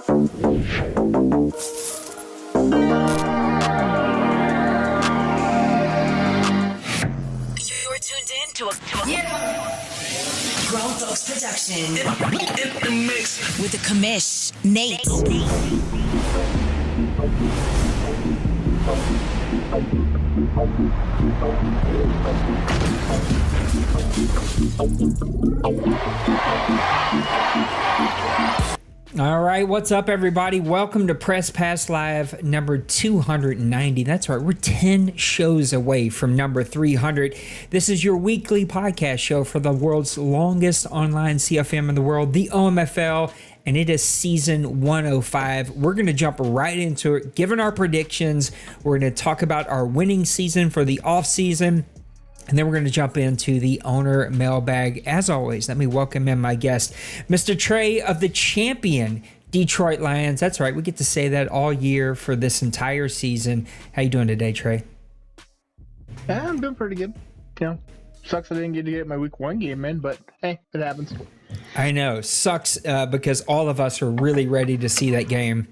tuned in to a Grown Folks production. In the mix. With the commish, Nate. All right, what's up, everybody? Welcome to Press Pass Live number 290. That's right, we're 10 shows away from number 300. This is your weekly podcast show for the world's longest online CFM in the world, the OMFL, and it is season 105. We're going to jump right into it, giving our predictions. We're going to talk about our winning season for the off season. And then we're going to jump into the owner mailbag. As always, let me welcome in my guest, Mr. Trey of the champion Detroit Lions. That's right. We get to say that all year for this entire season. How you doing today, Trey? Yeah, I'm doing pretty good. You know, sucks I didn't get to get my week one game in, but hey, it happens. I know. Sucks because all of us are really ready to see that game.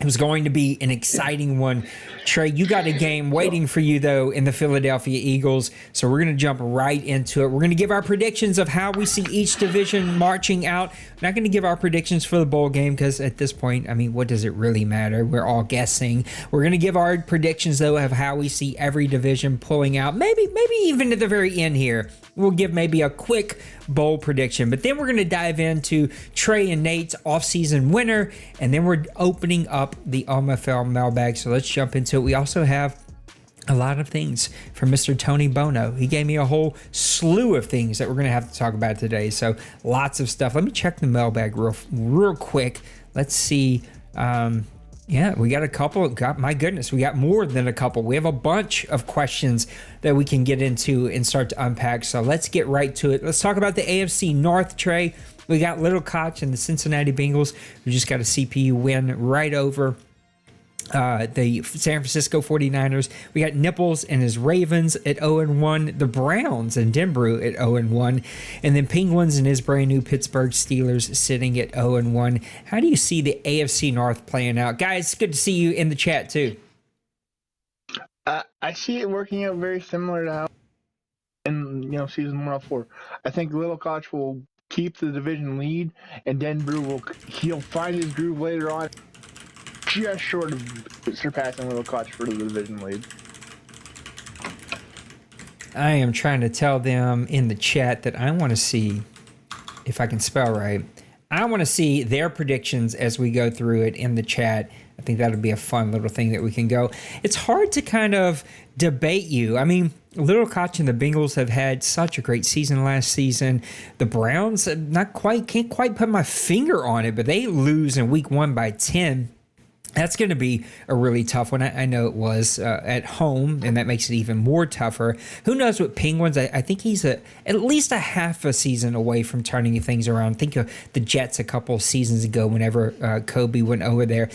It was going to be an exciting one. Trey, you got a game waiting for you, though, in the Philadelphia Eagles. So we're going to jump right into it. We're going to give our predictions of how we see each division marching out. We're not going to give our predictions for the bowl game because at this point, I mean, what does it really matter? We're all guessing. We're going to give our predictions, though, of how we see every division pulling out. Maybe even at the very end here, we'll give maybe a quick bowl prediction. But then we're going to dive into Trey and Nate's offseason winner, and then we're opening up the OMFL mailbag. So let's jump into it. We also have a lot of things from Mr. Tony Bono. He gave me a whole slew of things that we're going to have to talk about today. So lots of stuff. Let me check the mailbag real quick. Let's see. Yeah, we got a couple. My goodness, we got more than a couple. We have a bunch of questions that we can get into and start to unpack. So let's get right to it. Let's talk about the AFC North, Trey. We got Little Koch and the Cincinnati Bengals. We just got a CPU win right over the San Francisco 49ers. We got Nipples and his Ravens at 0-1. The Browns and Denver at 0-1. And then Penguins and his brand new Pittsburgh Steelers sitting at 0-1. How do you see the AFC North playing out? Guys, it's good to see you in the chat too. I see it working out very similar to how in season 104. I think Little Koch will keep the division lead, and Denver he'll find his groove later on, just short of surpassing Little Koch for the division lead. I am trying to tell them in the chat that I want to see, if I can spell right, I want to see their predictions as we go through it in the chat. I think that'll be a fun little thing that we can go. It's hard to kind of debate you. I mean, Little Koch and the Bengals have had such a great season last season. The Browns, can't quite put my finger on it, but they lose in week 1 by 10. That's going to be a really tough one. I know it was at home, and that makes it even more tougher. Who knows what Penguins? I think he's at least a half a season away from turning things around. Think of the Jets a couple of seasons ago whenever Kobe went over there.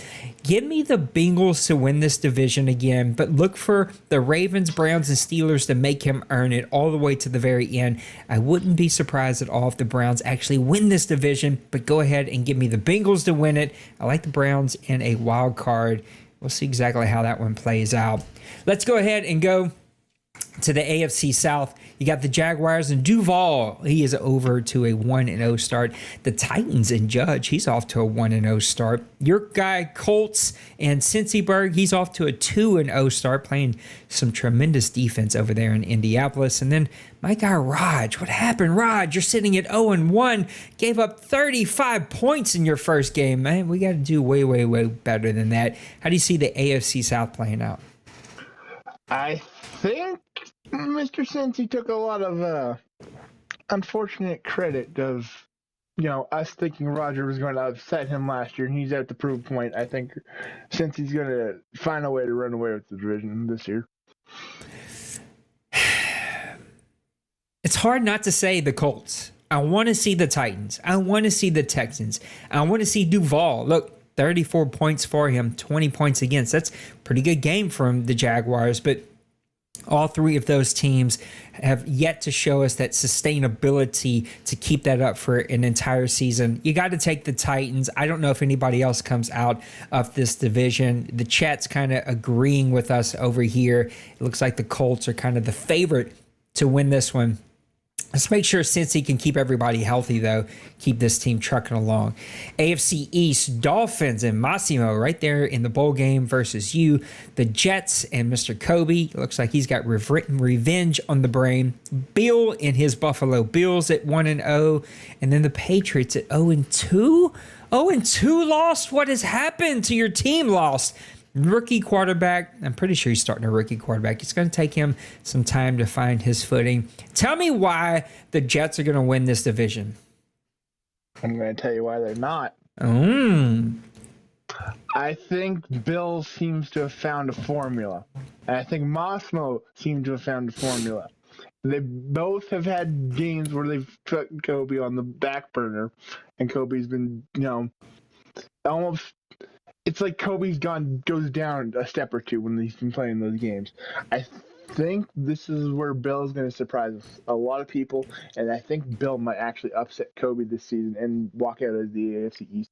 Give me the Bengals to win this division again, but look for the Ravens, Browns, and Steelers to make him earn it all the way to the very end. I wouldn't be surprised at all if the Browns actually win this division, but go ahead and give me the Bengals to win it. I like the Browns in a wild card. We'll see exactly how that one plays out. Let's go ahead and go to the AFC South. You got the Jaguars and Duval. He is over to a 1-0 start. The Titans and Judge, he's off to a 1-0 start. Your guy Colts and Cincyberg, he's off to a 2-0 start, playing some tremendous defense over there in Indianapolis. And then my guy Raj, what happened, Raj? You're sitting at 0-1, gave up 35 points in your first game. Man, we got to do way, way, way better than that. How do you see the AFC South playing out? I think Mr. Cincy took a lot of unfortunate credit of, us thinking Roger was going to upset him last year, and he's at the proof point. I think Cincy's going to find a way to run away with the division this year. It's hard not to say the Colts. I want to see the Titans. I want to see the Texans. I want to see Duval. Look, 34 points for him, 20 points against. That's a pretty good game from the Jaguars, but All three of those teams have yet to show us that sustainability to keep that up for an entire season. You got to take the Titans. I don't know if anybody else comes out of this division. The chat's kind of agreeing with us over here. It looks like the Colts are kind of the favorite to win this one. Let's make sure Cincy can keep everybody healthy, though. Keep this team trucking along. AFC East, Dolphins and Massimo right there in the bowl game versus you. The Jets and Mr. Kobe. Looks like he's got revenge on the brain. Bill and his Buffalo Bills at 1-0. And then the Patriots at 0-2. 0-2 lost? What has happened to your team lost? Rookie quarterback. I'm pretty sure he's starting a rookie quarterback. It's going to take him some time to find his footing. Tell me why the Jets are going to win this division. I'm going to tell you why they're not. I think Bill seems to have found a formula. And I think Mossmo seems to have found a formula. They both have had games where they've put Kobe on the back burner, and Kobe's been, almost. It's like Kobe's goes down a step or two when he's been playing those games. I think this is where Bill's going to surprise a lot of people, and I think Bill might actually upset Kobe this season and walk out as the AFC East.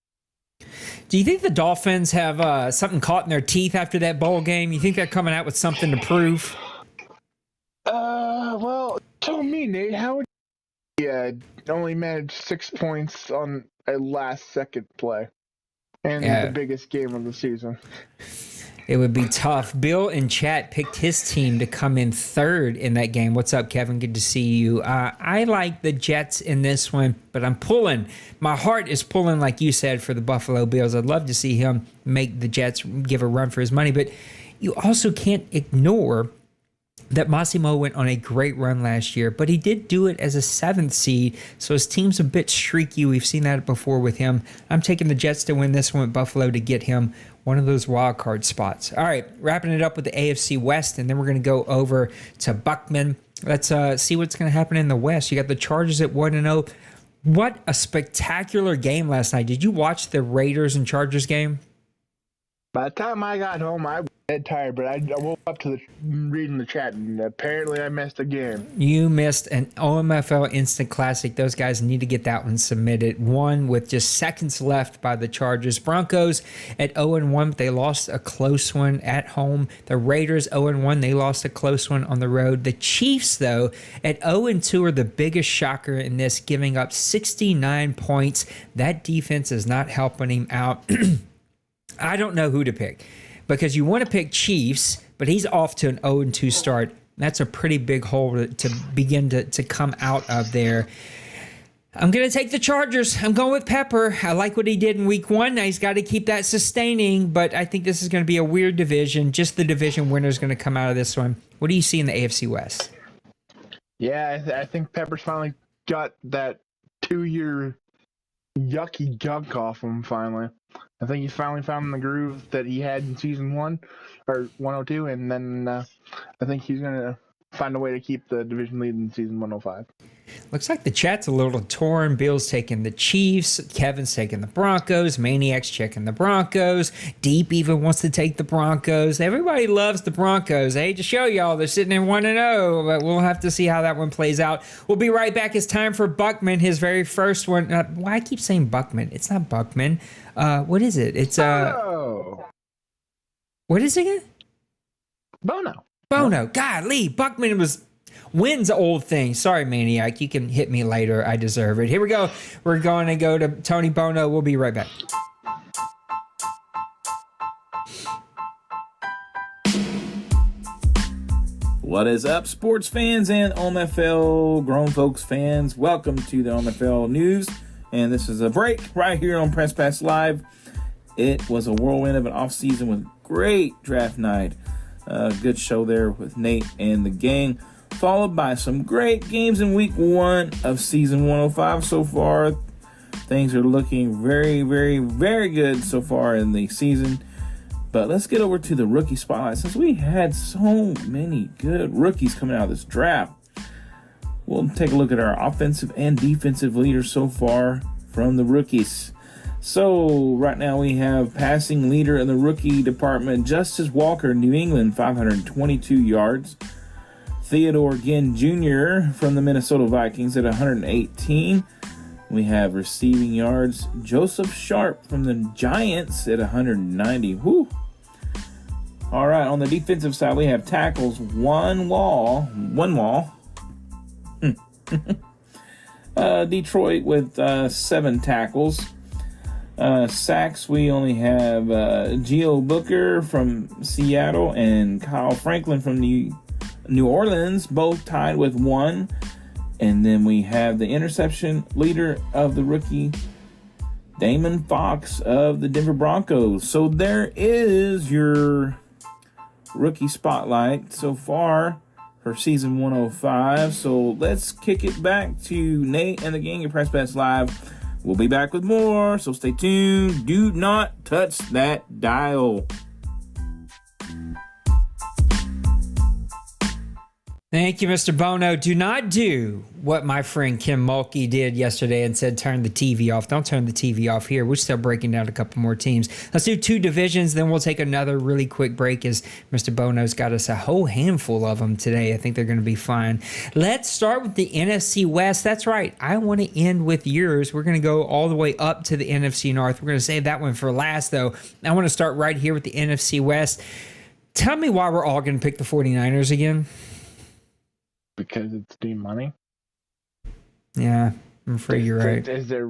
Do you think the Dolphins have something caught in their teeth after that bowl game? You think they're coming out with something to prove? Well, tell me, Nate, how would you only managed 6 points on a last-second play? And the biggest game of the season. It would be tough. Bill in chat picked his team to come in third in that game. What's up, Kevin? Good to see you. I like the Jets in this one, but I'm pulling. My heart is pulling, like you said, for the Buffalo Bills. I'd love to see him make the Jets give a run for his money, but you also can't ignore that Massimo went on a great run last year, but he did do it as a 7th seed, so his team's a bit streaky. We've seen that before with him. I'm taking the Jets to win this one with Buffalo to get him one of those wild card spots. All right, wrapping it up with the AFC West, and then we're going to go over to Buckman. Let's see what's going to happen in the West. You got the Chargers at 1-0. What a spectacular game last night. Did you watch the Raiders and Chargers game? By the time I got home, I was dead tired, but I woke up to reading the chat, and apparently I missed a game. You missed an OMFL Instant Classic. Those guys need to get that one submitted. One with just seconds left by the Chargers. Broncos at 0-1. They lost a close one at home. The Raiders 0-1. They lost a close one on the road. The Chiefs, though, at 0-2 are the biggest shocker in this, giving up 69 points. That defense is not helping him out. I don't know who to pick because you want to pick Chiefs, but he's off to an 0-2 start. That's a pretty big hole to begin to come out of there. I'm going to take the Chargers. I'm going with Pepper. I like what he did in week 1. Now he's got to keep that sustaining, but I think this is going to be a weird division. Just the division winner is going to come out of this one. What do you see in the AFC West? Yeah, I think Pepper's finally got that 2-year yucky gunk off him finally. I think he's finally found the groove that he had in season 1 or 102, and then I think he's going to find a way to keep the division lead in season 105. Looks like the chat's a little torn. Bill's taking the Chiefs. Kevin's taking the Broncos. Maniac's checking the Broncos. Deep even wants to take the Broncos. Everybody loves the Broncos. I hate to show y'all they're sitting in 1-0, but we'll have to see how that one plays out. We'll be right back. It's time for Buckman, his very first one. Why I keep saying Buckman? It's not Buckman. What is it? It's What is it again? Bono. Golly, Buckman wins old thing. Sorry, Maniac. You can hit me later. I deserve it. Here we go. We're going to go to Tony Bono. We'll be right back. What is up, sports fans and OMFL grown folks fans? Welcome to the OMFL News. And this is a break right here on Press Pass Live. It was a whirlwind of an offseason with great draft night. Good show there with Nate and the gang, followed by some great games in week 1 of season 105 so far. Things are looking very, very, very good so far in the season. But let's get over to the rookie spotlight. Since we had so many good rookies coming out of this draft, we'll take a look at our offensive and defensive leaders so far from the rookies. So right now we have passing leader in the rookie department, Justice Walker, New England, 522 yards. Theodore Ginn Jr. from the Minnesota Vikings at 118. We have receiving yards, Joseph Sharp from the Giants at 190. Whew. All right, on the defensive side, we have tackles, one wall. Detroit with 7 tackles. Sacks, we only have Geo Booker from Seattle and Kyle Franklin from New Orleans, both tied with 1. And then we have the interception leader of the rookie, Damon Fox of the Denver Broncos. So there is your rookie spotlight so far for season 105. So let's kick it back to Nate and the gang at Press Pass Live. We'll be back with more, so stay tuned. Do not touch that dial. Thank you, Mr. Bono. Do not do what my friend Kim Mulkey did yesterday and said, turn the TV off. Don't turn the TV off here. We're still breaking down a couple more teams. Let's do 2 divisions, then we'll take another really quick break as Mr. Bono's got us a whole handful of them today. I think they're going to be fun. Let's start with the NFC West. That's right. I want to end with yours. We're going to go all the way up to the NFC North. We're going to save that one for last, though. I want to start right here with the NFC West. Tell me why we're all going to pick the 49ers again. Because it's D money. Yeah, I'm afraid you're right. Is there?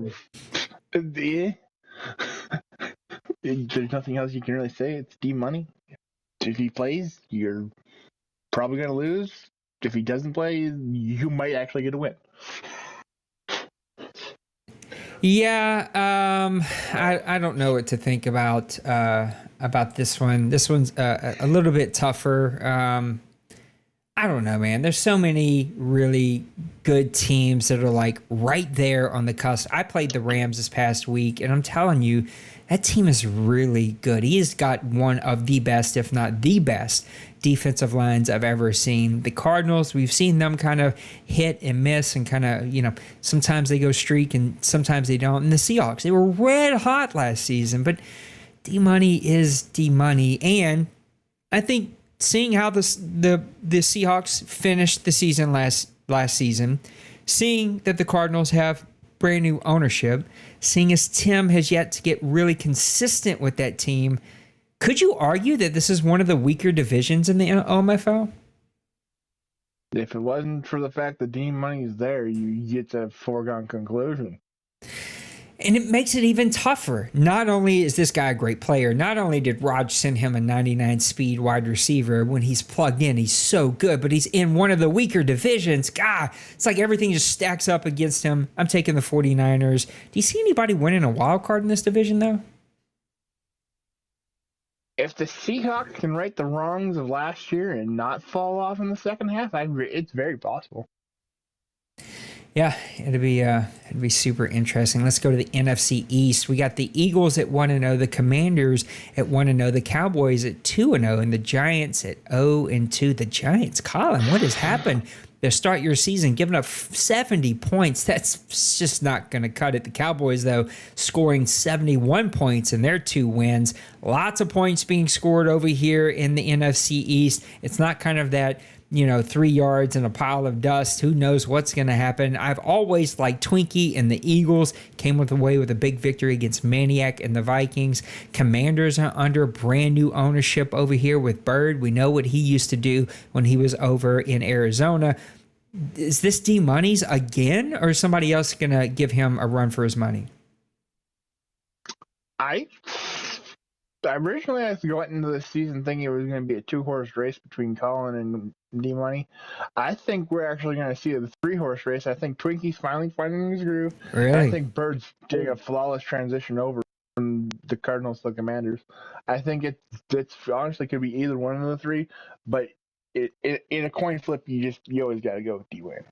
There's nothing else you can really say. It's D money. If he plays, you're probably going to lose. If he doesn't play, you might actually get a win. Yeah, I don't know what to think about this one. This one's a little bit tougher. I don't know, man. There's so many really good teams that are like right there on the cusp. I played the Rams this past week, and I'm telling you, that team is really good. He has got one of the best, if not the best, defensive lines I've ever seen. The Cardinals, we've seen them kind of hit and miss and kind of, sometimes they go streak and sometimes they don't. And the Seahawks, they were red hot last season, but D-Money is D-Money. And I think seeing how the Seahawks finished the season last season, seeing that the Cardinals have brand new ownership, seeing as Tim has yet to get really consistent with that team, could you argue that this is one of the weaker divisions in the OMFL? If it wasn't for the fact that Dean Money is there, you get to a foregone conclusion. And it makes it even tougher. Not only is this guy a great player, not only did Raj send him a 99 speed wide receiver, when he's plugged in, he's so good, but he's in one of the weaker divisions. God, it's like everything just stacks up against him. I'm taking the 49ers. Do you see anybody winning a wild card in this division, though? If the Seahawks can right the wrongs of last year and not fall off in the second half, it's very possible. Yeah, it'd be super interesting. Let's go to the NFC East. We got the Eagles at 1-0, the Commanders at 1-0, the Cowboys at 2-0, and the Giants at 0-2. The Giants, Colin, what has happened? They start your season giving up 70 points. That's just not going to cut it. The Cowboys, though, scoring 71 points in their 2 wins. Lots of points being scored over here in the NFC East. It's not kind of that 3 yards in a pile of dust. Who knows what's going to happen? I've always liked Twinkie and the Eagles. Came away with a big victory against Maniac and the Vikings. Commanders are under brand new ownership over here with Bird. We know what he used to do when he was over in Arizona. Is this D Money's again, or is somebody else going to give him a run for his money? Originally, I went into the season thinking it was going to be a 2-horse race between Colin and D-Money. I think we're actually going to see a 3-horse race. I think Twinkie's finally finding his groove. Really? I think Bird's doing a flawless transition over from the Cardinals to the Commanders. I think it's honestly could be either one of the 3, but in a coin flip, you always got to go with D-Wayne.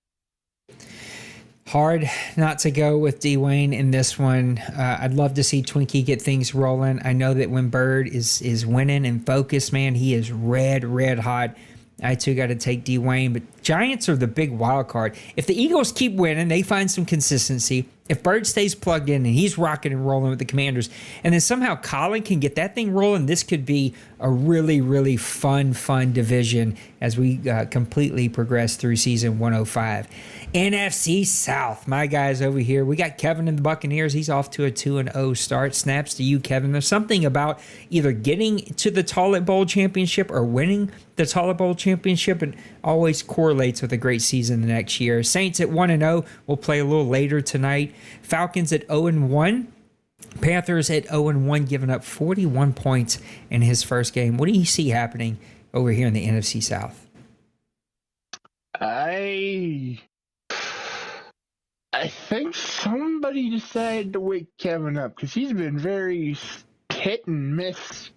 Hard not to go with Dwayne in this one. I'd love to see Twinkie get things rolling. I know that when Bird is winning and focused, man, he is red hot. I too got to take Dwayne, but Giants are the big wild card. If the Eagles keep winning, they find some consistency. If Bird stays plugged in and he's rocking and rolling with the Commanders, and then somehow Colin can get that thing rolling, this could be a really, really fun division as we completely progress through season 105. NFC South, my guys over here. We got Kevin in the Buccaneers. He's off to a 2-0 start. Snaps to you, Kevin. There's something about either getting to the Toilet Bowl championship or winning the Toilet Bowl championship, and always correlates with a great season the next year. Saints at 1-0. We'll play a little later tonight. Falcons at 0-1. Panthers at 0-1, giving up 41 points in his first game. What do you see happening over here in the NFC South? I think somebody decided to wake Kevin up because he's been very hit and miss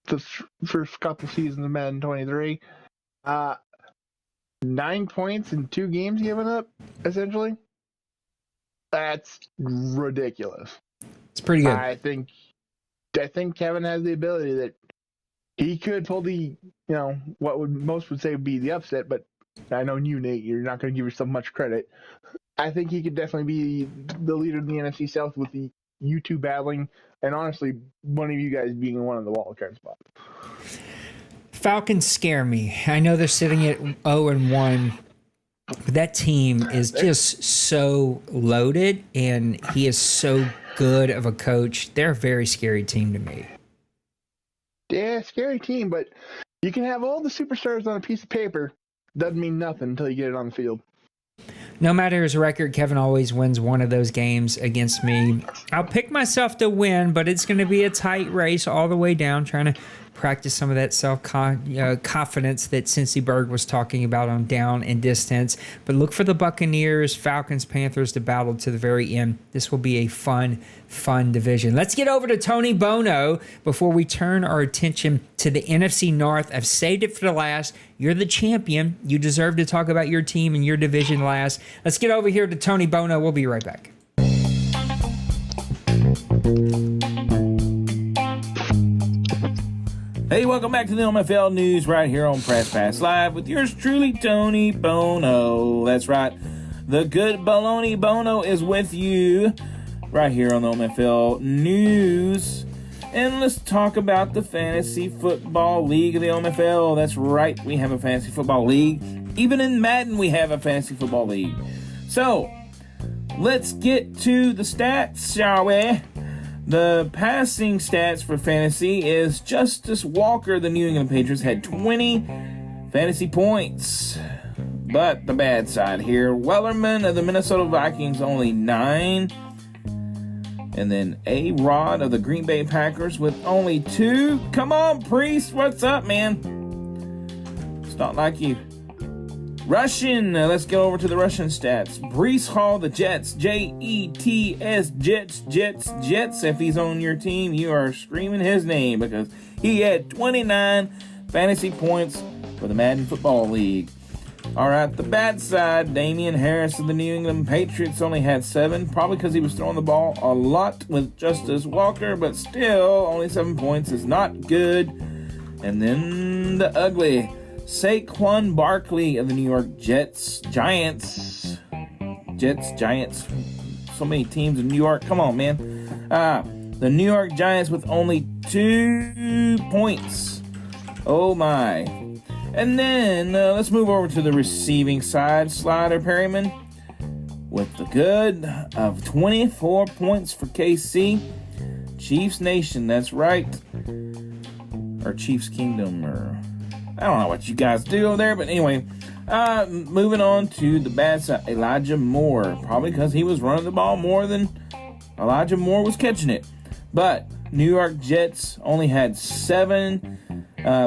the first couple seasons of Madden 23. 9 points in 2 games given up, essentially. That's ridiculous. It's pretty good. I think Kevin has the ability that he could pull the, what most would say would be the upset, but I know you, Nate, you're not going to give yourself much credit. I think he could definitely be the leader of the NFC South with you two battling, and honestly, one of you guys being in one of the wild card spots. Falcons scare me. I know they're sitting at 0-1, but that team is just so loaded, and he is so good of a coach. They're a very scary team to me. Yeah, scary team, but you can have all the superstars on a piece of paper. Doesn't mean nothing until you get it on the field. No matter his record, Kevin always wins one of those games against me. I'll pick myself to win, but it's going to be a tight race all the way down, trying to practice some of that self-confidence that Cincy Berg was talking about on Down and Distance. But look for the Buccaneers, Falcons, Panthers to battle to the very end. This will be a fun division. Let's get over to Tony Bono before we turn our attention to the NFC North. I've saved it for the last. You're the champion. You deserve to talk about your team and your division last. Let's get over here to Tony Bono. We'll be right back. Hey, welcome back to the OMFL News right here on Press Pass Live with yours truly, Tony Bono. That's right. The good baloney Bono is with you right here on the OMFL News. And let's talk about the Fantasy Football League of the OMFL. That's right. We have a Fantasy Football League. Even in Madden, we have a Fantasy Football League. So, let's get to the stats, shall we? The passing stats for fantasy is Justice Walker, the New England Patriots, had 20 fantasy points. But the bad side here, Wellerman of the Minnesota Vikings, only 9. And then A-Rod of the Green Bay Packers with only 2. Come on, Priest, what's up, man? It's not like you. Russian, let's go over to the Russian stats. Breece Hall, the Jets, Jets, Jets. If he's on your team, you are screaming his name because he had 29 fantasy points for the Madden Football League. All right, the bad side, Damian Harris of the New England Patriots only had 7, probably because he was throwing the ball a lot with Justice Walker, but still, only 7 points is not good. And then the ugly, Saquon Barkley of the New York Giants. So many teams in New York. Come on, man. The New York Giants with only 2 points. Oh, my. And then let's move over to the receiving side. Slider Perryman with the good of 24 points for KC. Chiefs Nation, that's right. Or Chiefs Kingdom, or I don't know what you guys do over there, but anyway, moving on to the bad side, Elijah Moore, probably because he was running the ball more than Elijah Moore was catching it. But New York Jets only had 7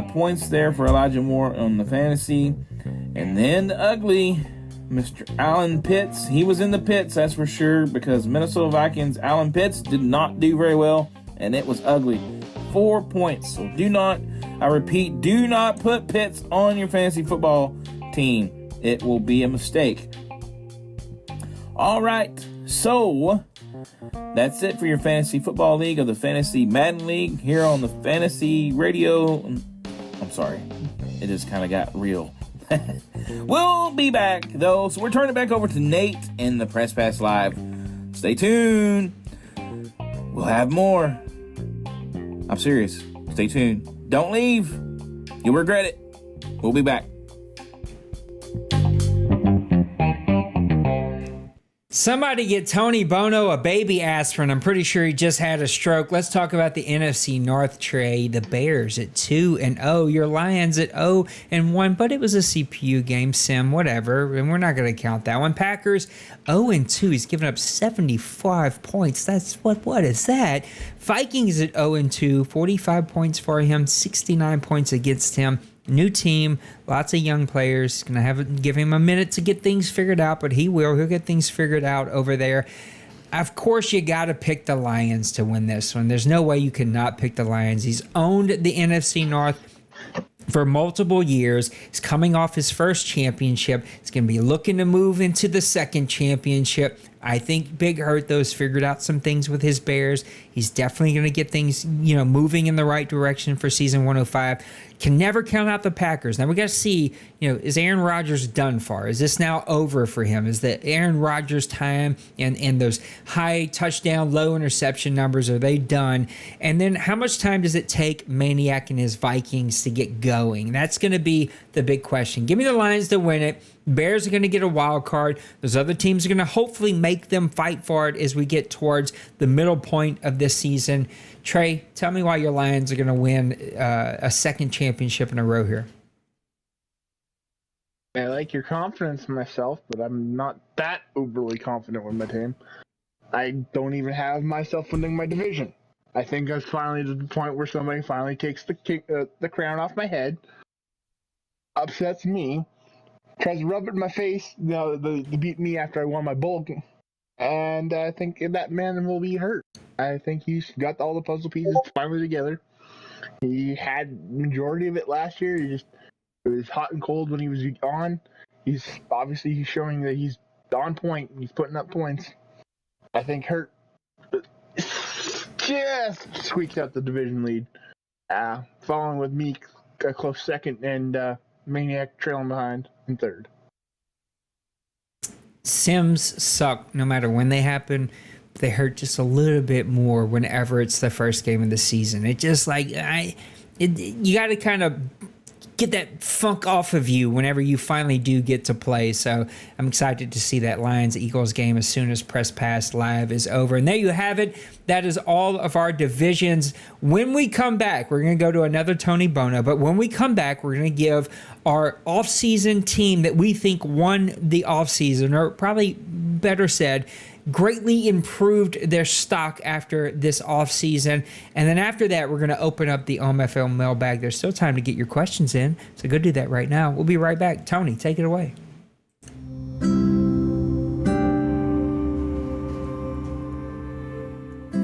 points there for Elijah Moore on the fantasy. And then the ugly, Mr. Alan Pitts, he was in the pits, that's for sure, because Minnesota Vikings, Alan Pitts did not do very well, and it was ugly. 4 points. So I repeat, do not put Pitts on your fantasy football team. It will be a mistake. All right, so that's it for your fantasy football league of the Fantasy Madden League here on the Fantasy Radio. I'm sorry, it just kind of got real. We'll be back, though, so we're turning it back over to Nate in the Press Pass Live. Stay tuned. We'll have more. I'm serious. Stay tuned. Don't leave. You'll regret it. We'll be back. Somebody get Tony Bono a baby aspirin. I'm pretty sure he just had a stroke. Let's talk about the NFC North trade. The Bears at 2-0. Your Lions at 0-1. But it was a CPU game, sim, whatever. And we're not going to count that one. Packers 0-2. He's given up 75 points. That's what is that? Vikings at 0-2. 45 points for him. 69 points against him. New team, lots of young players. Gonna give him a minute to get things figured out, but he will. He'll get things figured out over there. Of course, you got to pick the Lions to win this one. There's no way you cannot pick the Lions. He's owned the NFC North for multiple years. He's coming off his first championship. He's going to be looking to move into the second championship. I think Big Hurt, though, has figured out some things with his Bears. He's definitely going to get things, moving in the right direction for season 105. Can never count out the Packers. Now we got to see, is Aaron Rodgers done for? Is this now over for him? Is the Aaron Rodgers time and those high touchdown, low interception numbers, are they done? And then how much time does it take Maniac and his Vikings to get going? That's going to be the big question. Give me the Lions to win it. Bears are going to get a wild card. Those other teams are going to hopefully make them fight for it as we get towards the middle point of this season. Trey, tell me why your Lions are going to win a second championship in a row here. I like your confidence in myself, but I'm not that overly confident with my team. I don't even have myself winning my division. I think I was finally to the point where somebody finally takes the crown off my head, upsets me, tries to rub it in my face, they beat me after I won my bowl game. And I think that man will be hurt. I think he's got all the puzzle pieces finally together. He had majority of it last year. It was hot and cold when he was on. He's showing that he's on point. He's putting up points. I think Hurt just squeaked out the division lead. Following with me a close second, and Maniac trailing behind in third. Sims suck no matter when they happen. They hurt just a little bit more whenever it's the first game of the season. It just you got to kind of get that funk off of you whenever you finally do get to play. So I'm excited to see that Lions-Eagles game as soon as Press Pass Live is over. And there you have it. That is all of our divisions. When we come back, we're going to go to another Tony Bono. But when we come back, we're going to give our off-season team that we think won the off-season, or probably better said, greatly improved their stock after this offseason. And then after that, we're going to open up the OMFL mailbag. There's still time to get your questions in, so go do that right now. We'll be right back. Tony, take it away.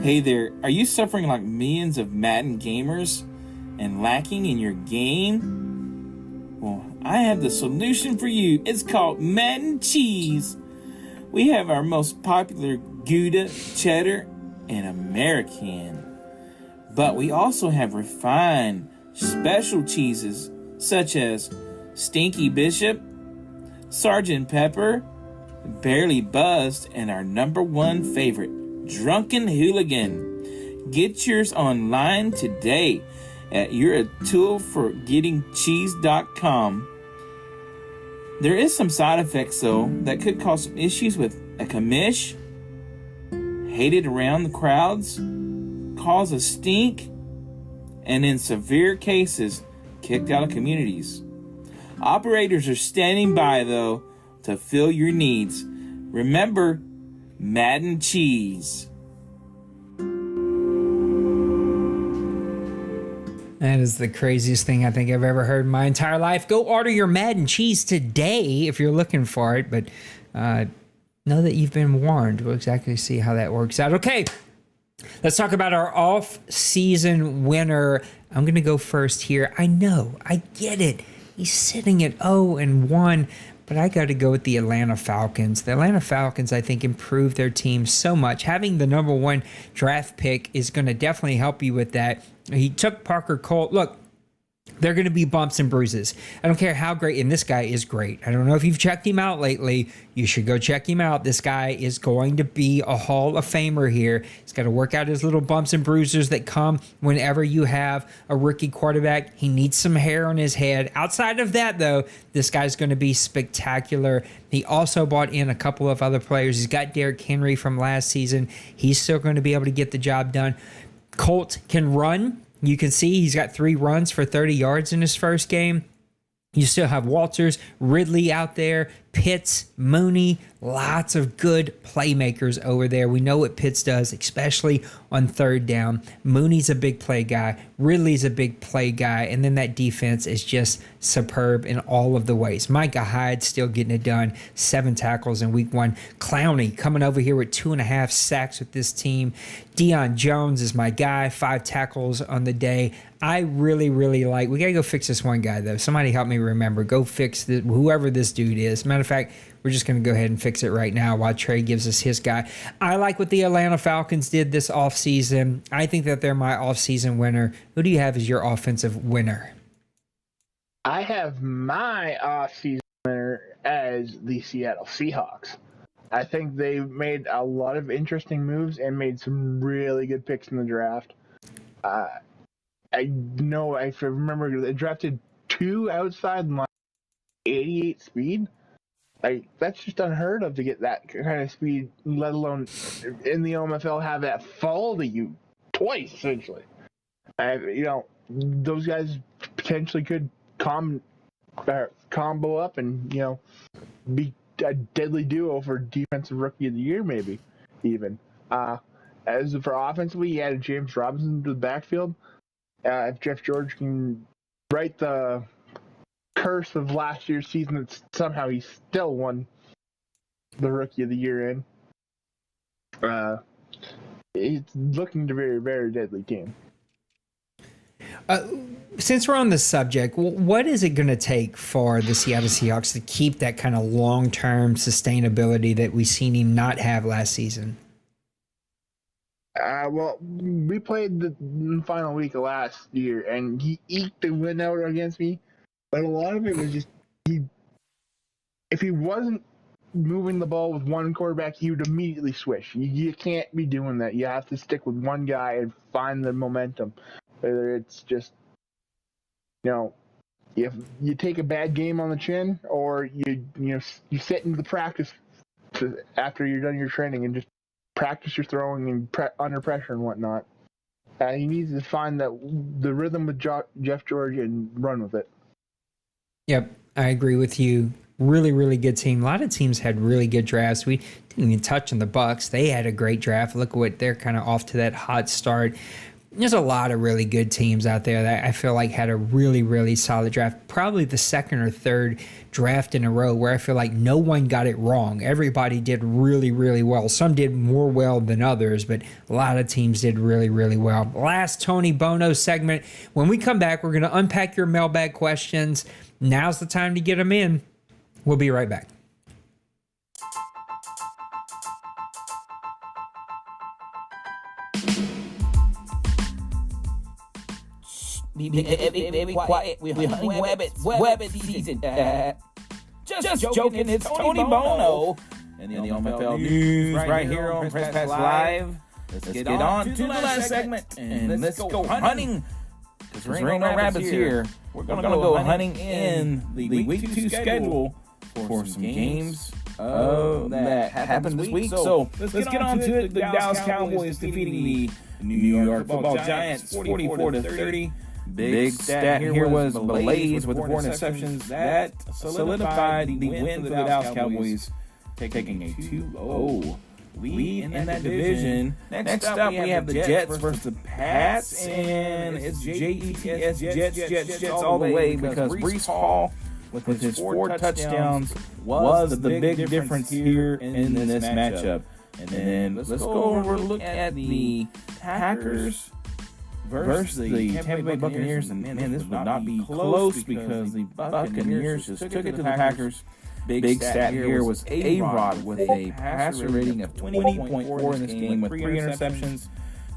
Hey there, are you suffering like millions of Madden gamers and lacking in your game? Well, I have the solution for you. It's called Madden Cheese. We have our most popular Gouda, Cheddar, and American. But we also have refined special cheeses such as Stinky Bishop, Sergeant Pepper, Barely Buzzed, and our number one favorite, Drunken Hooligan. Get yours online today at yourattoolforgettingcheese.com. There is some side effects, though, that could cause some issues with a commish, hated around the crowds, cause a stink, and in severe cases, kicked out of communities. Operators are standing by, though, to fill your needs. Remember, Madden Cheese. That is the craziest thing I think I've ever heard in my entire life. Go order your Madden Cheese today if you're looking for it, but know that you've been warned. We'll exactly see how that works out. Okay, let's talk about our off-season winner. I'm going to go first here. I know, I get it. He's sitting at 0-1, but I got to go with the Atlanta Falcons. The Atlanta Falcons, I think, improved their team so much. Having the number one draft pick is going to definitely help you with that. He took Parker Cole. Look, They're going to be bumps and bruises. I don't care how great, and this guy is great. I don't know if you've checked him out lately. You should go check him out. This guy is going to be a Hall of Famer here. He's got to work out his little bumps and bruises that come whenever you have a rookie quarterback. He needs some hair on his head. Outside of that, though, this guy's going to be spectacular. He also brought in a couple of other players. He's got Derrick Henry from last season. He's still going to be able to get the job done. Colt can run. You can see he's got 3 runs for 30 yards in his first game. You still have Walters, Ridley out there, Pitts, Mooney, lots of good playmakers over there. We know what Pitts does, especially on third down. Mooney's a big play guy. Ridley's a big play guy. And then that defense is just superb in all of the ways. Micah Hyde still getting it done. 7 tackles in week 1. Clowney coming over here with 2.5 sacks with this team. Deion Jones is my guy. 5 tackles on the day. I really, really like. We got to go fix this one guy, though. Somebody help me remember. Go fix whoever this dude is. Matter of fact, we're just going to go ahead and fix it right now while Trey gives us his guy. I like what the Atlanta Falcons did this offseason. I think that they're my offseason winner. Who do you have as your offensive winner? I have my offseason winner as the Seattle Seahawks. I think they made a lot of interesting moves and made some really good picks in the draft. I know, if I remember, they drafted 2 outside line, 88 speed. That's just unheard of to get that kind of speed, let alone in the OMFL have that fall to you twice, essentially. Those guys potentially could combo up and, be a deadly duo for Defensive Rookie of the Year, maybe, even. As for offensively, you added James Robinson to the backfield. If Jeff George can right the curse of last year's season, that somehow he still won the Rookie of the Year in. It's looking to be a very, very deadly team. Since we're on the subject, what is it going to take for the Seattle Seahawks to keep that kind of long-term sustainability that we seen him not have last season? Well, we played the final week of last year, and he eked the win out against me. But a lot of it was just if he wasn't moving the ball with one quarterback, he would immediately switch. You can't be doing that. You have to stick with one guy and find the momentum. Whether it's just, if you take a bad game on the chin, or you sit into the practice after you're done your training and just practice your throwing and under pressure and whatnot. He needs to find the rhythm with Jeff George and run with it. Yep, I agree with you. Really, really good team. A lot of teams had really good drafts. We didn't even touch on the Bucs. They had a great draft. Look what they're kind of off to that hot start. There's a lot of really good teams out there that I feel like had a really, really solid draft. Probably the second or third draft in a row where I feel like no one got it wrong. Everybody did really, really well. Some did more well than others, but a lot of teams did really, really well. Last Tony Bono segment. When we come back, we're going to unpack your mailbag questions. Now's the time to get them in. We'll be right back. Be quiet. We're hunting rabbit season. Just joking. It's Tony Bono. And the OMFL News right here on Press Pass Live. Let's get on to the last segment. And let's go hunting. Because there ain't no rabbits here. We're going to go hunting in the Week 2 schedule for some games that happened this week. So let's get on to it. The Dallas Cowboys defeating the New York Football Giants 44-30. Big stat here was Blaze with 4 interceptions. That solidified the win for the Dallas Cowboys, taking a 2-0 lead in that division. Next up, we have the Jets versus the Pats, and it's Jets, Jets all the way, because Breece Hall, with his 4 touchdowns, was the big difference here in this matchup. And then let's go over and look at the Packers versus the Tampa Bay Buccaneers. And man, this would not be close because the Buccaneers just took it to the Packers. Big stat here was A-Rod with a passer rating of 20.4 in this game with 3 interceptions.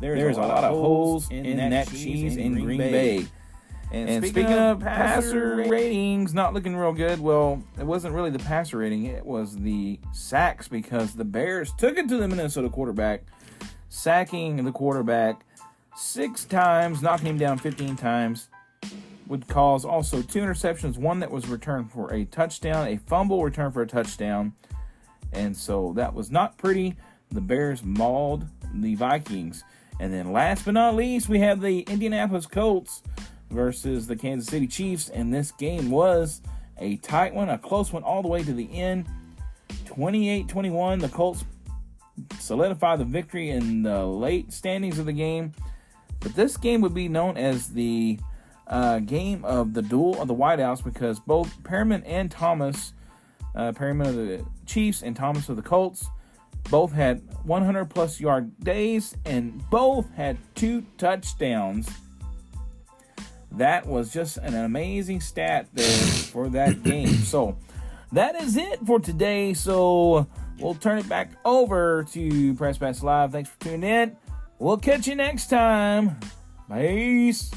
There's a lot of holes in that cheese in Green Bay. And speaking of passer ratings, not looking real good. Well, it wasn't really the passer rating. It was the sacks, because the Bears took it to the Minnesota quarterback, sacking the quarterback 6 times, knocking him down 15 times. Would cause also 2 interceptions, one that was returned for a touchdown, a fumble returned for a touchdown. And so that was not pretty. The Bears mauled the Vikings. And then last but not least, we have the Indianapolis Colts versus the Kansas City Chiefs. And this game was a tight one, a close one all the way to the end. 28-21, the Colts solidified the victory in the late standings of the game. But this game would be known as the game of the duel of the Whiteouts, because both Perriman and Thomas, Perriman of the Chiefs and Thomas of the Colts, both had 100-plus yard days, and both had 2 touchdowns. That was just an amazing stat there for that game. So that is it for today. So we'll turn it back over to Press Pass Live. Thanks for tuning in. We'll catch you next time. Peace.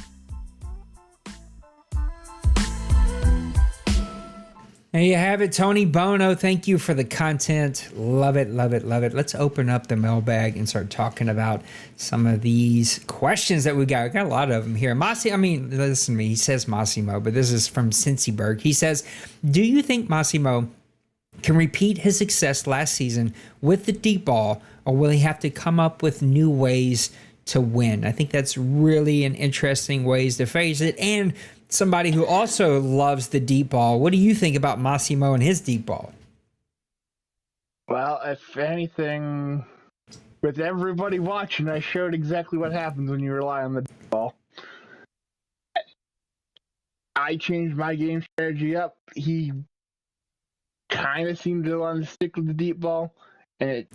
There you have it, Tony Bono. Thank you for the content. Love it, love it, love it. Let's open up the mailbag and start talking about some of these questions that we got. We got a lot of them here. Listen to me. He says Massimo, but this is from Cincyberg. He says, do you think Massimo can repeat his success last season with the deep ball, or will he have to come up with new ways to win? I think that's really an interesting ways to phrase it. And somebody who also loves the deep ball, what do you think about Massimo and his deep ball? Well, if anything, with everybody watching, I showed exactly what happens when you rely on the deep ball. I changed my game strategy up. He kind of seemed to want to stick with the deep ball, and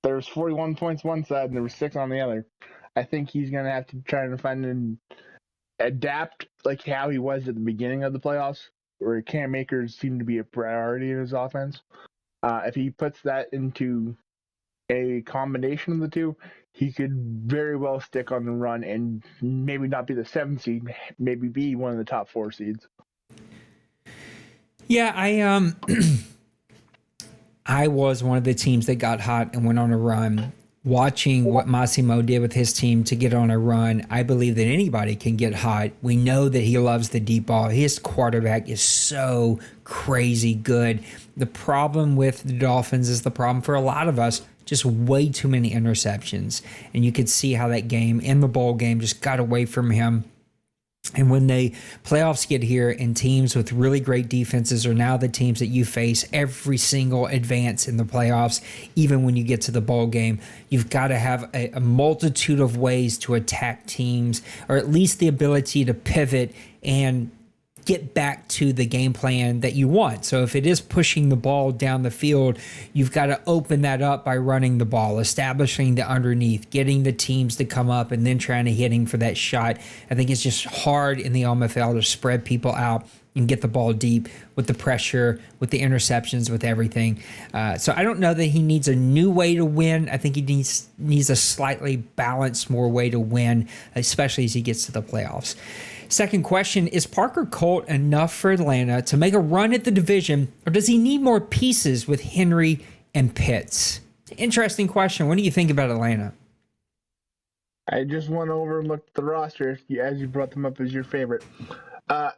there was 41 points one side and there was 6 on the other. I think he's going to have to try to find and adapt like how he was at the beginning of the playoffs, where Cam Akers seemed to be a priority in his offense. If he puts that into a combination of the two, he could very well stick on the run and maybe not be the 7th seed, maybe be one of the top 4 seeds. Yeah, I was one of the teams that got hot and went on a run. Watching what Massimo did with his team to get on a run, I believe that anybody can get hot. We know that he loves the deep ball. His quarterback is so crazy good. The problem with the Dolphins is the problem for a lot of us, just way too many interceptions. And you could see how that game in the bowl game just got away from him. And when the playoffs get here and teams with really great defenses are now the teams that you face every single advance in the playoffs, even when you get to the bowl game, you've got to have a multitude of ways to attack teams, or at least the ability to pivot and get back to the game plan that you want. So if it is pushing the ball down the field, you've got to open that up by running the ball, establishing the underneath, getting the teams to come up, and then trying to hit him for that shot. I think it's just hard in the OMFL to spread people out and get the ball deep with the pressure, with the interceptions, with everything. So I don't know that he needs a new way to win. I think he needs a slightly balanced more way to win, especially as he gets to the playoffs. Second question, is Parker Colt enough for Atlanta to make a run at the division, or does he need more pieces with Henry and Pitts? Interesting question. What do you think about Atlanta? I just went over and looked at the roster as you brought them up as your favorite.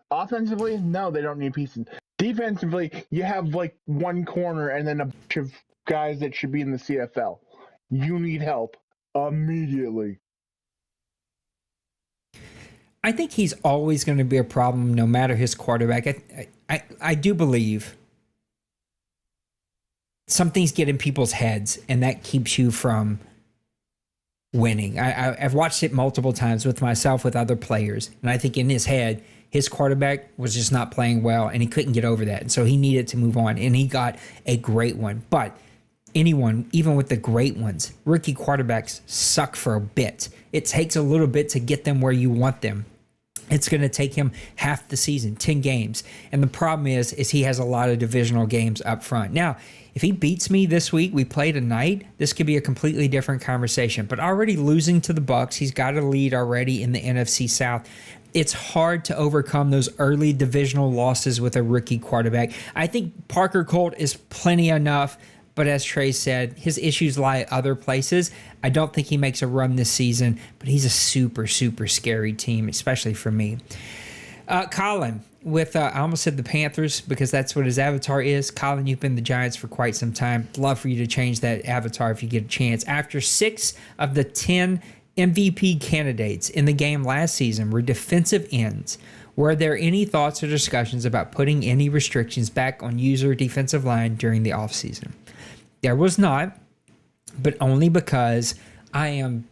Offensively, no, they don't need pieces. Defensively, you have like one corner and then a bunch of guys that should be in the CFL. You need help immediately. I think he's always going to be a problem no matter his quarterback. I do believe something's getting people's heads, and that keeps you from winning. I've watched it multiple times with myself, with other players, and I think in his head, his quarterback was just not playing well, and he couldn't get over that, and so he needed to move on, and he got a great one. But anyone, even with the great ones, rookie quarterbacks suck for a bit. It takes a little bit to get them where you want them. It's going to take him half the season, 10 games. And the problem is he has a lot of divisional games up front. Now, if he beats me this week, we play tonight, this could be a completely different conversation. But already losing to the Bucs, he's got a lead already in the NFC South. It's hard to overcome those early divisional losses with a rookie quarterback. I think Parker Colt is plenty enough. But as Trey said, his issues lie other places. I don't think he makes a run this season, but he's a super, super scary team, especially for me. Colin, with I almost said the Panthers because that's what his avatar is. Colin, you've been the Giants for quite some time. Love for you to change that avatar if you get a chance. After 6 of the 10 MVP candidates in the game last season were defensive ends, were there any thoughts or discussions about putting any restrictions back on user defensive line during the offseason? There was not, but only because it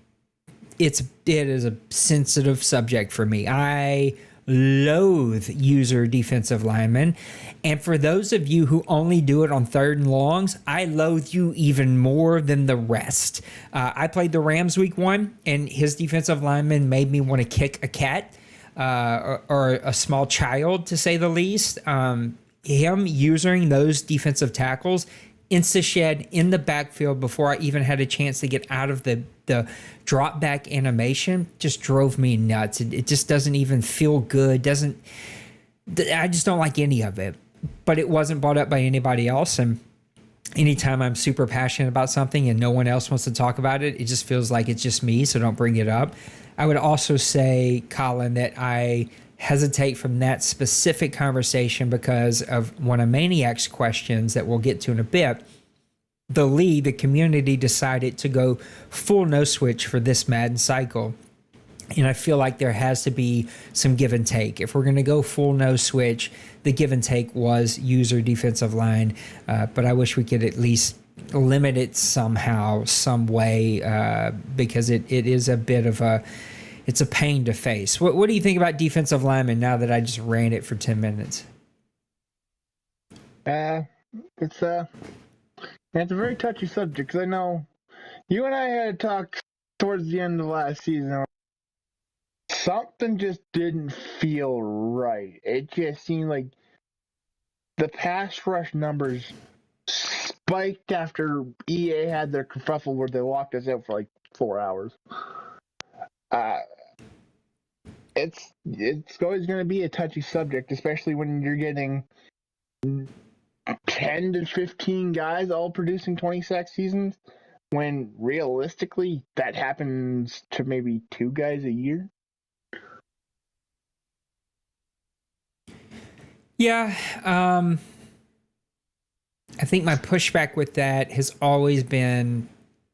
is a sensitive subject for me. I loathe user defensive linemen. And for those of you who only do it on 3rd and longs, I loathe you even more than the rest. I played the Rams week 1, and his defensive lineman made me want to kick a cat or a small child, to say the least. Him using those defensive tackles insta-shed in the backfield before I even had a chance to get out of the drop back animation just drove me nuts. It just doesn't even feel good. I just don't like any of it. But it wasn't brought up by anybody else. And anytime I'm super passionate about something and no one else wants to talk about it, it just feels like it's just me, so don't bring it up. I would also say, Colin, that I hesitate from that specific conversation because of one of Maniac's questions that we'll get to in a bit. The community decided to go full no switch for this Madden cycle. And I feel like there has to be some give and take. If we're going to go full no switch, the give and take was user defensive line. But I wish we could at least limit it somehow, some way, because it is a bit of it's a pain to face. What do you think about defensive linemen now that I just ran it for 10 minutes? It's a very touchy subject because I know you and I had a talk towards the end of last season. Something just didn't feel right. It just seemed like the pass rush numbers spiked after EA had their kerfuffle where they locked us out for like 4 hours. It's always going to be a touchy subject, especially when you're getting 10 to 15 guys all producing 20 sack seasons, when realistically that happens to maybe 2 guys a year. Yeah, I think my pushback with that has always been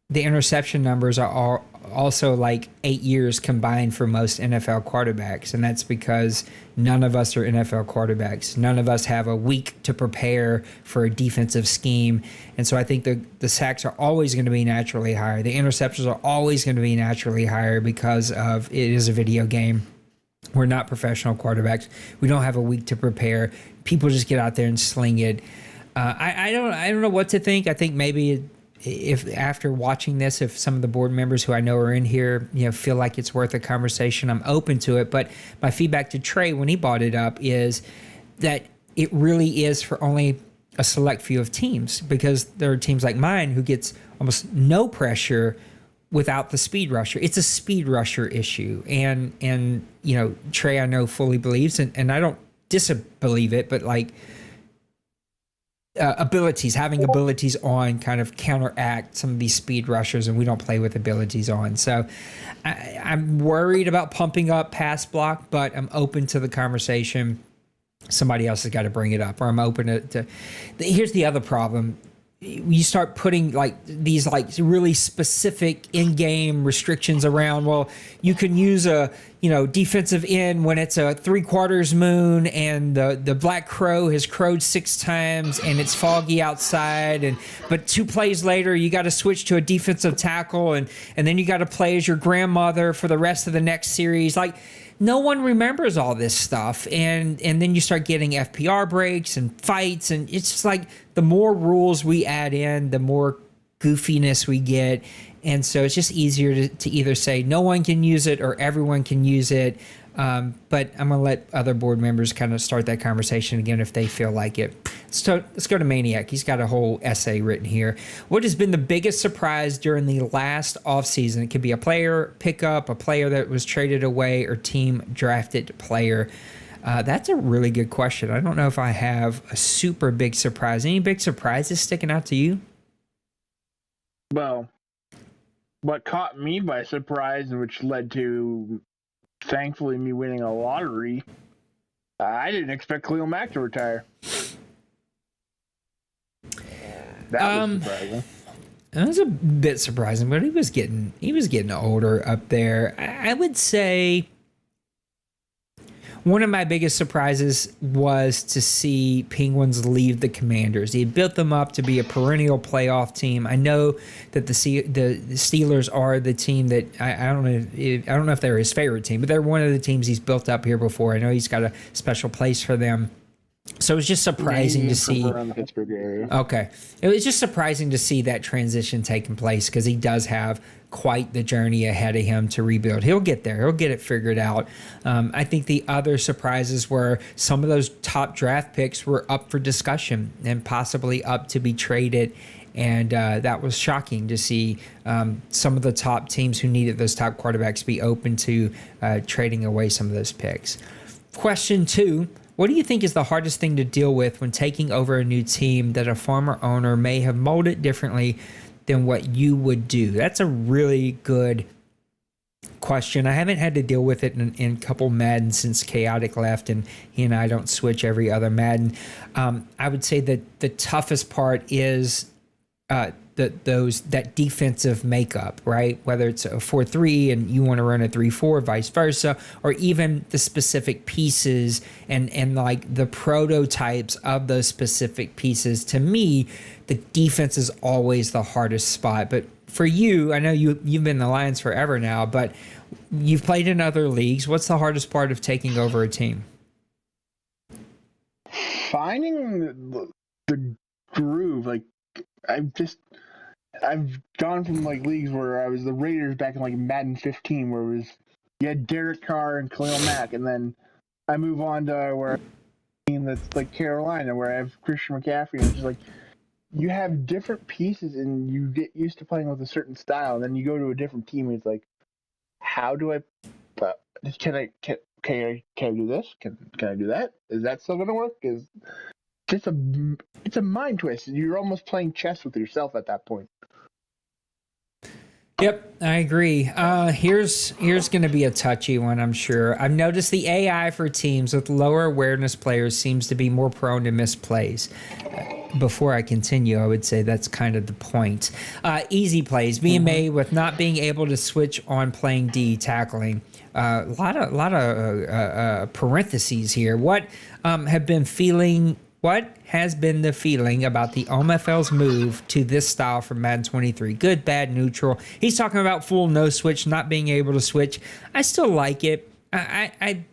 the interception numbers are also like 8 years combined for most NFL quarterbacks. And that's because none of us are NFL quarterbacks. None of us have a week to prepare for a defensive scheme. And so I think the sacks are always going to be naturally higher. The interceptions are always going to be naturally higher because of it is a video game. We're not professional quarterbacks. We don't have a week to prepare. People just get out there and sling it. I don't know what to think. I think maybe if after watching this, if some of the board members who I know are in here, feel like it's worth a conversation, I'm open to it. But my feedback to Trey when he brought it up is that it really is for only a select few of teams, because there are teams like mine who gets almost no pressure without the speed rusher. It's a speed rusher issue. And Trey, I know, fully believes, and I don't disbelieve it, but like having abilities on kind of counteract some of these speed rushers, and we don't play with abilities on. So I'm worried about pumping up pass block, but I'm open to the conversation. Somebody else has got to bring it up, or I'm open to here's the other problem. You start putting like these like really specific in-game restrictions around. Well, you can use a defensive end when it's a 3/4 moon and the black crow has crowed 6 times and it's foggy outside, but 2 plays later you got to switch to a defensive tackle and then you got to play as your grandmother for the rest of the next series. Like, no one remembers all this stuff, and then you start getting FPR breaks and fights, and it's just like the more rules we add in, the more goofiness we get, And so it's just easier to either say no one can use it or everyone can use it. But I'm going to let other board members kind of start that conversation again if they feel like it. So let's go to Maniac. He's got a whole essay written here. What has been the biggest surprise during the last offseason? It could be a player pickup, a player that was traded away, or team drafted player. That's a really good question. I don't know if I have a super big surprise. Any big surprises sticking out to you? Well, what caught me by surprise, and which led to, thankfully, me winning a lottery, I didn't expect Khalil Mack to retire. That was surprising. That was a bit surprising, but he was getting older up there. I would say one of my biggest surprises was to see Penguins leave the Commanders. He had built them up to be a perennial playoff team. I know that the Steelers are the team that I don't know if they're his favorite team, but they're one of the teams he's built up here before. I know he's got a special place for them. So it was just surprising to see. Around the Pittsburgh area. Okay. It was just surprising to see that transition taking place because he does have quite the journey ahead of him to rebuild. He'll get there. He'll get it figured out. I think the other surprises were some of those top draft picks were up for discussion and possibly up to be traded. And that was shocking to see some of the top teams who needed those top quarterbacks be open to trading away some of those picks. Question 2. What do you think is the hardest thing to deal with when taking over a new team that a former owner may have molded differently than what you would do? That's a really good question. I haven't had to deal with it in a couple Madden since Chaotic left, and he and I don't switch every other Madden. I would say that the toughest part is that defensive makeup, right? Whether it's a 4-3 and you want to run a 3-4, vice versa, or even the specific pieces and like the prototypes of those specific pieces. To me, the defense is always the hardest spot. But for you, I know you've been in the Lions forever now, but you've played in other leagues. What's the hardest part of taking over a team? Finding the groove. Like, I've gone from like leagues where I was the Raiders back in like Madden 15, where it was you had Derek Carr and Khalil Mack, and then I move on to where team that's like Carolina, where I have Christian McCaffrey, and it's just like you have different pieces and you get used to playing with a certain style, and then you go to a different team and it's like, how do I? Can I do this? Can I do that? Is that still gonna work? It's a mind twist. You're almost playing chess with yourself at that point. Yep, I agree. Here's going to be a touchy one, I'm sure. I've noticed the AI for teams with lower awareness players seems to be more prone to miss plays. Before I continue, I would say that's kind of the point. Easy plays, being made with not being able to switch on playing D, tackling. A lot of parentheses here. What has been the feeling about the OMFL's move to this style from Madden 23? Good, bad, neutral. He's talking about full no switch, not being able to switch. I still like it. I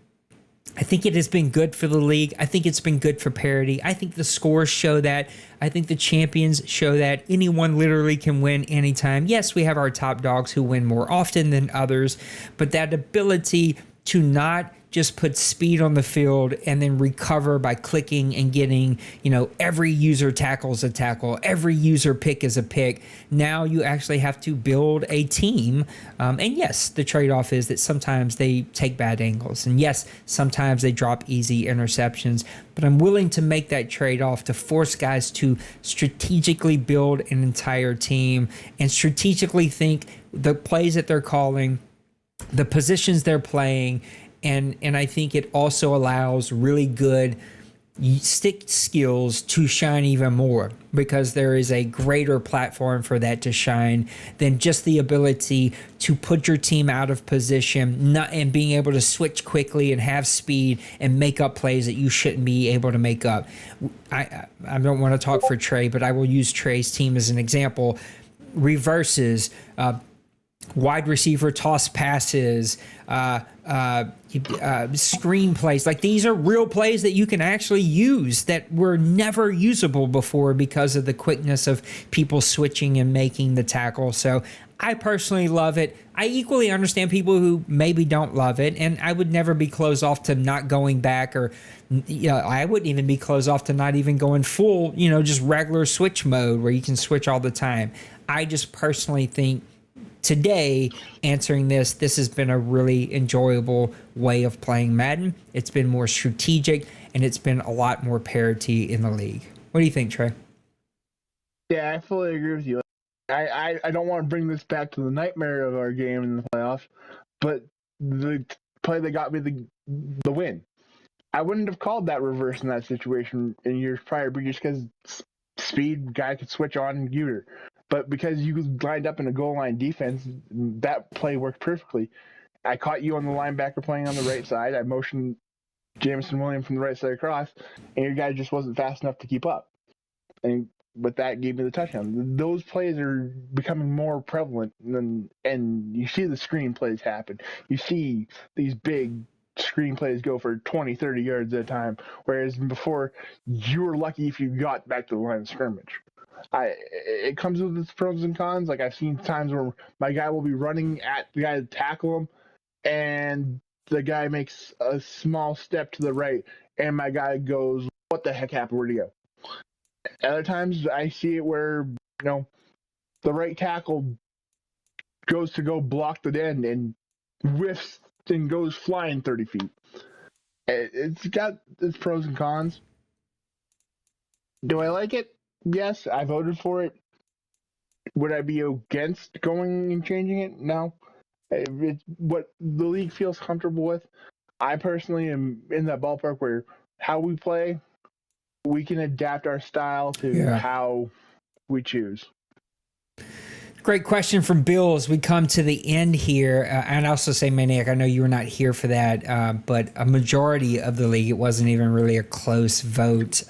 think it has been good for the league. I think it's been good for parity. I think the scores show that. I think the champions show that. Anyone literally can win anytime. Yes, we have our top dogs who win more often than others, but that ability to not just put speed on the field and then recover by clicking and getting, every user tackles a tackle, every user pick is a pick. Now you actually have to build a team. And yes, the trade-off is that sometimes they take bad angles. And yes, sometimes they drop easy interceptions. But I'm willing to make that trade-off to force guys to strategically build an entire team and strategically think the plays that they're calling, the positions they're playing, and I think it also allows really good stick skills to shine even more because there is a greater platform for that to shine than just the ability to put your team out of position and being able to switch quickly and have speed and make up plays that you shouldn't be able to make up. I don't want to talk for Trey, but I will use Trey's team as an example. Reverses, wide receiver toss passes, screen plays. Like, these are real plays that you can actually use that were never usable before because of the quickness of people switching and making the tackle. So I personally love it. I equally understand people who maybe don't love it, and I would never be closed off to not going back, or I wouldn't even be closed off to not even going full, just regular Switch mode where you can switch all the time. I just personally think today, answering this has been a really enjoyable way of playing Madden. It's been more strategic, and it's been a lot more parity in the league. What do you think, Trey? Yeah, I fully agree with you. I don't want to bring this back to the nightmare of our game in the playoffs, but the play that got me the win. I wouldn't have called that reverse in that situation in years prior, but just because speed, guy could switch on and Uter. But because you lined up in a goal line defense, that play worked perfectly. I caught you on the linebacker playing on the right side. I motioned Jameson Williams from the right side across, and your guy just wasn't fast enough to keep up. And but that gave me the touchdown. Those plays are becoming more prevalent, and you see the screen plays happen. You see these big screen plays go for 20, 30 yards at a time, whereas before, you were lucky if you got back to the line of scrimmage. It comes with its pros and cons. Like, I've seen times where my guy will be running at the guy to tackle him, and the guy makes a small step to the right, and my guy goes, what the heck happened? Where'd he go? Other times I see it where, the right tackle goes to go block the end and whiffs and goes flying 30 feet. It's got its pros and cons. Do I like it? Yes, I voted for it. Would I be against going and changing it? No. It's what the league feels comfortable with. I personally am in that ballpark where how we play, we can adapt our style to how we choose. Great question from Bill as we come to the end here. And I also say, Maniac, I know you were not here for that, but a majority of the league, it wasn't even really a close vote.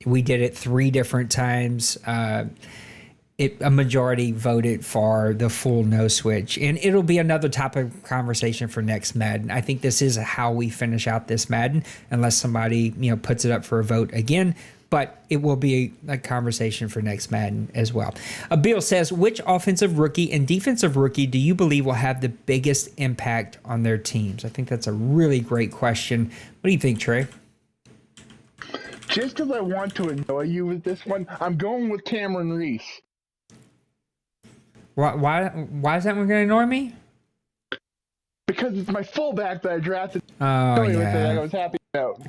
We did it 3 different times. A majority voted for the full no switch, and it'll be another topic of conversation for next Madden. I think this is how we finish out this Madden, unless somebody puts it up for a vote again. But it will be a conversation for next Madden as well. Bill says, which offensive rookie and defensive rookie do you believe will have the biggest impact on their teams? I think that's a really great question. What do you think, Trey? Just because I want to annoy you with this one, I'm going with Cameron Reese. Why is that one going to annoy me? Because it's my fullback that I drafted. Oh, yeah. I was happy about.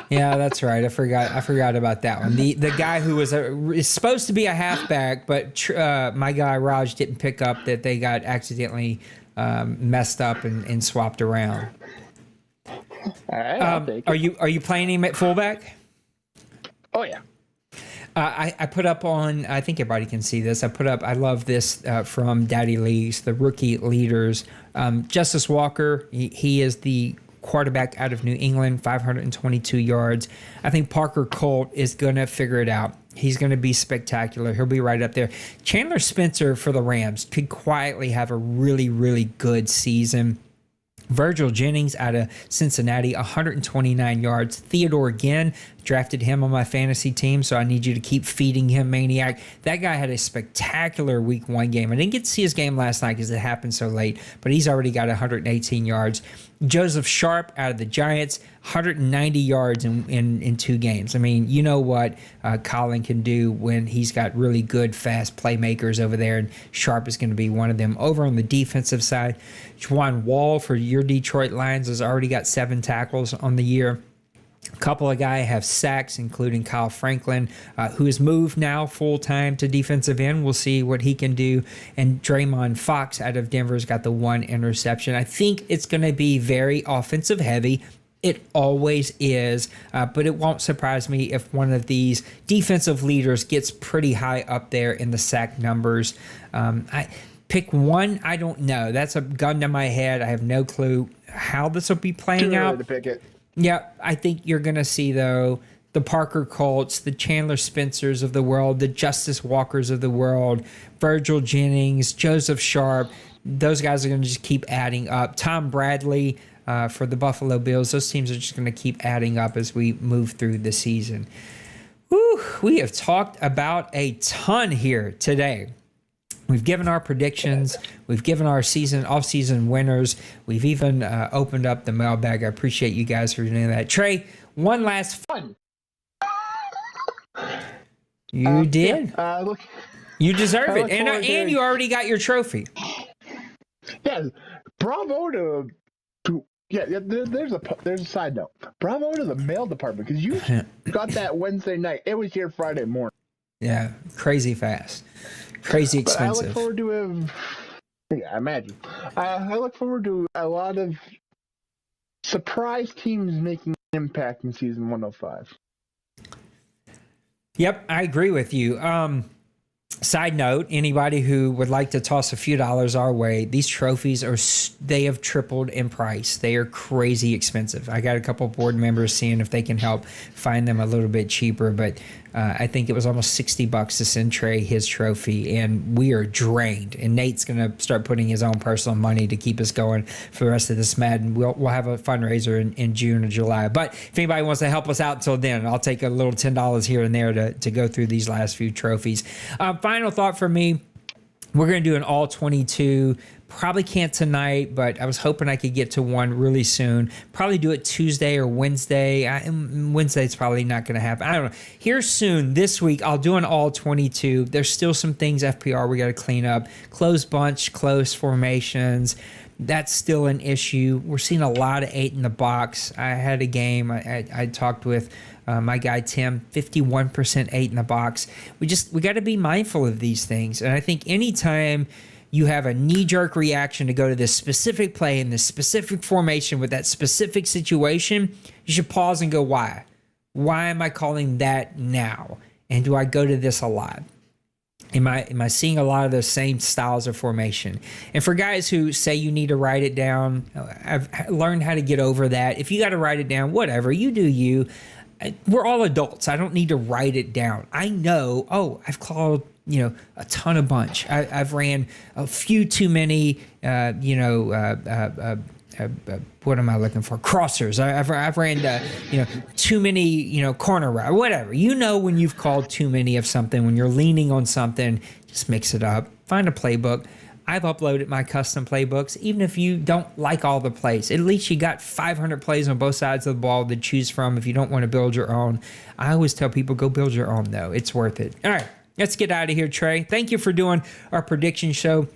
Yeah, that's right. I forgot about that one. The guy who is supposed to be a halfback, but my guy Raj didn't pick up that they got accidentally messed up and swapped around. All right, I'll take it. Are you playing him at fullback? Oh yeah. I put up on, I think everybody can see this. I love this from Daddy Lee's, the rookie leaders. Justice Walker, he is the quarterback out of New England, 522 yards. I think Parker Colt is going to figure it out. He's going to be spectacular. He'll be right up there. Chandler Spencer for the Rams could quietly have a really, really good season. Virgil Jennings out of Cincinnati, 129 yards. Theodore again, drafted him on my fantasy team, so I need you to keep feeding him, Maniac. That guy had a spectacular week 1 game. I didn't get to see his game last night because it happened so late, but he's already got 118 yards. Joseph Sharp out of the Giants, 190 yards in 2 games. I mean, you know what Colin can do when he's got really good, fast playmakers over there, and Sharp is going to be one of them. Over on the defensive side, Juwan Wall for your Detroit Lions has already got 7 tackles on the year. A couple of guys have sacks, including Kyle Franklin, who has moved now full-time to defensive end. We'll see what he can do. And Draymond Fox out of Denver's got the 1 interception. I think it's going to be very offensive heavy. It always is, but it won't surprise me if one of these defensive leaders gets pretty high up there in the sack numbers. I pick one, I don't know. That's a gun to my head. I have no clue how this will be playing out. To pick it. Yeah, I think you're going to see, though, the Parker Colts, the Chandler Spencers of the world, the Justice Walkers of the world, Virgil Jennings, Joseph Sharp. Those guys are going to just keep adding up. Tom Bradley for the Buffalo Bills. Those teams are just going to keep adding up as we move through the season. Whew, we have talked about a ton here today. We've given our predictions. We've given our off-season winners. We've even opened up the mailbag. I appreciate you guys for doing that. Trey, one last Fun. You did. Yeah, look, You deserve it, look forward to and it. you already got your trophy. yeah, bravo to there's a side note. Bravo to the mail department because you got that Wednesday night. It was here Friday morning. Yeah, crazy fast, crazy But I expensive. look forward to I imagine. I look forward to a lot of surprise teams making an impact in season 105. Yep, I agree with you. Side note, anybody who would like to toss a few dollars our way, these trophies they have tripled in price. They are crazy expensive. I got a couple board members seeing if they can help find them a little bit cheaper, but I think it was almost $60 to send Trey his trophy, and we are drained. And Nate's going to start putting his own personal money to keep us going for the rest of this Madden. We'll have a fundraiser in June or July. But if anybody wants to help us out until then, I'll take a little $10 here and there to go through these last few trophies. Final thought for me, we're going to do an all 22. Probably can't tonight, but I was hoping I could get to one really soon. Probably do it Tuesday or Wednesday. Wednesday's probably not going to happen. I don't know. Here soon, this week, I'll do an all 22. There's still some things FPR we got to clean up. Closed bunch, close formations. That's still an issue. We're seeing a lot of 8 in the box. I had a game. I talked with my guy Tim, 51% 8 in the box. We got to be mindful of these things. And I think anytime you have a knee-jerk reaction to go to this specific play in this specific formation with that specific situation, you should pause and go, why? Why am I calling that now? And do I go to this a lot? Am I seeing a lot of the same styles of formation? And for guys who say you need to write it down, I've learned how to get over that. If you got to write it down, whatever, you do you. We're all adults. I don't need to write it down. I know, I've called, a ton of bunch. I've ran a few too many, what am I looking for? Crossers. I've ran, too many, corner route, whatever. When you've called too many of something, when you're leaning on something, just mix it up. Find a playbook. I've uploaded my custom playbooks. Even if you don't like all the plays, at least you got 500 plays on both sides of the ball to choose from if you don't want to build your own. I always tell people, go build your own, though. It's worth it. All right, let's get out of here, Trey. Thank you for doing our prediction show.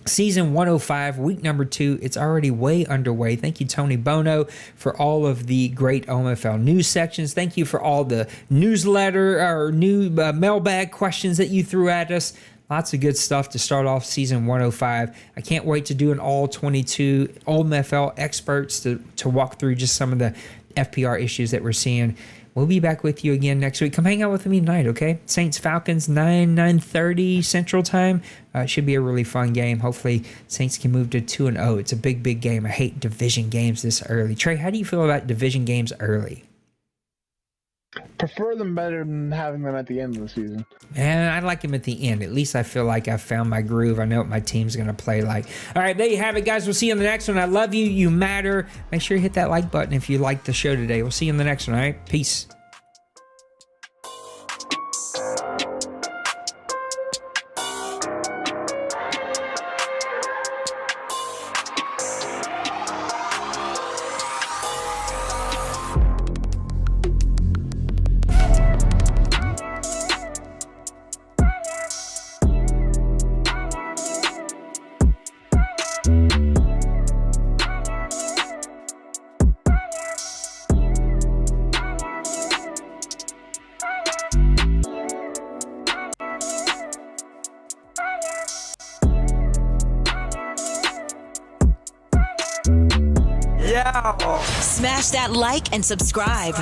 Season 105, week number 2. It's already way underway. Thank you, Tony Bono, for all of the great OMFL news sections. Thank you for all the newsletter or new mailbag questions that you threw at us. Lots of good stuff to start off season 105. I can't wait to do an all 22 OMFL experts to walk through just some of the FPR issues that we're seeing. We'll be back with you again next week. Come hang out with me tonight, okay? Saints Falcons, 9:30 Central Time. Should be a really fun game. Hopefully, Saints can move to 2-0. It's a big, big game. I hate division games this early. Trey, how do you feel about division games early? Prefer them better than having them at the end of the season. And I like them at the end. At least I feel like I've found my groove. I know what my team's going to play like. All right, there you have it, guys. We'll see you in the next one. I love you. You matter. Make sure you hit that like button if you liked the show today. We'll see you in the next one, all right? Peace. Smash that like and subscribe.